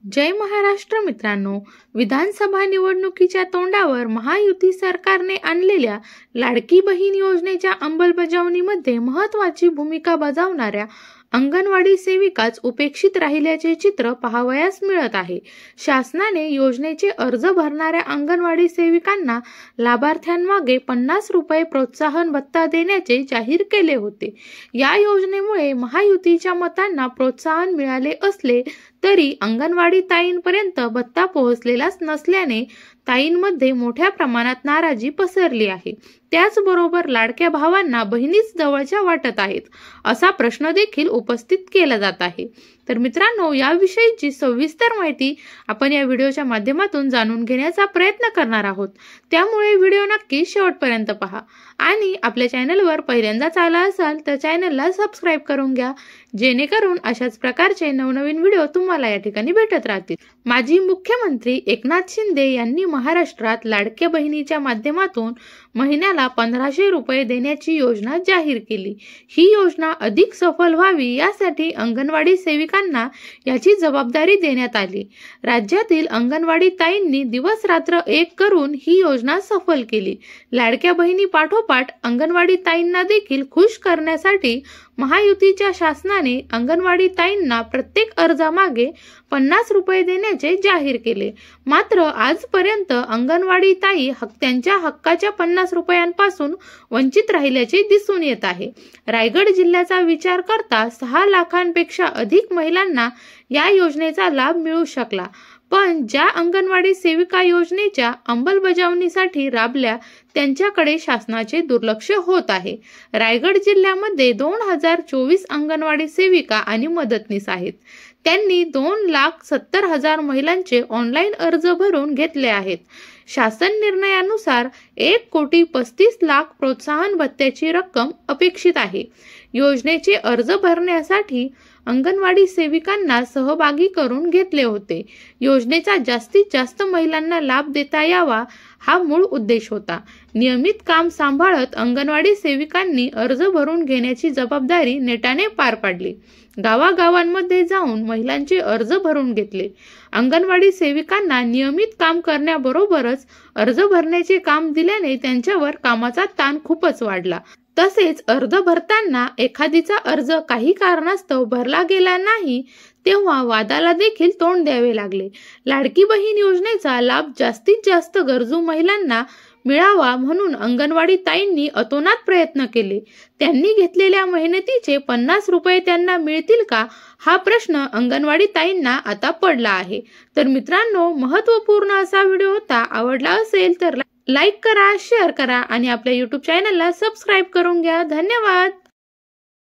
जय महाराष्ट्र मित्रांनो, विधानसभा निवडणुकीच्या तोंडावर महायुती सरकारने आणलेल्या लाडकी बहीण योजनेच्या अंमलबजावणीमध्ये महत्त्वाची भूमिका बजावणाऱ्या अंगणवाडी सेविकाच उपेक्षित राहिल्याचे चित्र पाहावयास मिळत आहे। शासनाने योजनेचे अर्ज भरणाऱ्या अंगणवाडी सेविकांना लाभार्थ्यांमागे 50 रुपये प्रोत्साहन भत्ता देण्याचे जाहीर केले होते। या योजनेमुळे महायुतीच्या मतांना प्रोत्साहन मिळाले असले तरी अंगणवाडी ताईंपर्यंत भत्ता पोहोचलेलाच नसल्याने ताईंमध्ये मोठ्या प्रमाणात नाराजी पसरली आहे। त्याचबरोबर लाडक्या भावांना बहिणीच जवळच्या वाटत आहेत असा प्रश्न देखील उपस्थित केला जात आहे। तर मित्रांनो, याविषयीची सविस्तर माहिती आपण या व्हिडिओच्या माध्यमातून जाणून घेण्याचा प्रयत्न करणार आहोत। त्यामुळे व्हिडिओ नक्की शेवटपर्यंत पहा आणि आपल्या चॅनलवर पहिल्यांदाच आला असाल तर चॅनलला सबस्क्राइब करून घ्या, जेणेकरून अशाच प्रकारचे नवनवीन व्हिडिओ तुम्हाला या ठिकाणी भेटत राहतील। माजी मुख्यमंत्री एकनाथ शिंदे यांनी महाराष्ट्रात लाडक्या बहिणीच्या माध्यमातून महिन्याला 1500 रुपये देण्याची योजना जाहीर केली। ही योजना अधिक सफल व्हावी यासाठी अंगणवाडी सेविकांना याची जबाबदारी देण्यात आली। राज्यातील अंगणवाडी ताईंनी दिवस रात्र एक करून ही योजना सफल केली। लाडक्या बहिणी पाठोपाठ अंगणवाडी ताईंना देखील खुश करण्यासाठी महायुतीच्या शासनाने अंगणवाडी ताईंना प्रत्येक अर्जामागे 50 रुपये देण्याचे जाहीर केले। मात्र आजपर्यंत अंगणवाडी ताई त्यांच्या हक्काच्या 50 रुपयांपासून वंचित राहिल्याचे दिसून येत आहे। रायगड जिल्ह्याचा विचार करता 6 लाखांपेक्षा अधिक महिलांना या योजनेचा लाभ मिळू शकला, पण ज्या अंगणवाडी सेविका योजनेच्या अंमलबजावणीसाठी राबल्या त्यांच्याकडे शासनाचे दुर्लक्ष होत आहे। रायगड जिल्ह्यामध्ये 2024 अंगणवाडी सेविका आणि मदतनीस आहेत। त्यांनी 2,70,000 महिलांचे ऑनलाईन अर्ज भरून घेतले आहेत। शासन निर्णयानुसार 1,35,00,000 प्रोत्साहन भत्त्याची रक्कम अपेक्षित आहे। योजनेचे अर्ज भरण्यासाठी अंगणवाडी सेविकांना सहभागी करून घेतले होते। योजनेचा जास्तीत जास्त महिलांना लाभ देता यावा हा मूळ उद्देश होता। नियमित काम सांभाळत अंगणवाडी सेविकांनी अर्ज भरून घेण्याची जबाबदारी नेटाने पार पाडली। गावागावांमध्ये जाऊन महिलांचे अर्ज भरून घेतले। अंगणवाडी सेविकांना नियमित काम करण्याबरोबरच अर्ज भरण्याचे काम दिल्याने त्यांच्यावर कामाचा ताण खूपच वाढला। तसेच अर्ज भरताना एखादीचा अर्ज काही कारणास्तव भरला गेला नाही तेव्हा वादाला देखील तोंड द्यावे लागले। लाडकी बहीण योजनेचा लाभ जास्तीत जास्त गरजू महिलांना मिळावा म्हणून अंगणवाडी ताईंनी अतोनात प्रयत्न केले। त्यांनी घेतलेल्या मेहनतीचे 50 रुपये त्यांना मिळतील का हा प्रश्न अंगणवाडी ताईंना आता पडला आहे। तर मित्रांनो, महत्त्वपूर्ण असा व्हिडिओ होता। आवडला असेल तर लाईक करा, शेअर करा आणि आपल्या YouTube चॅनलला सबस्क्राइब करून घ्या। धन्यवाद।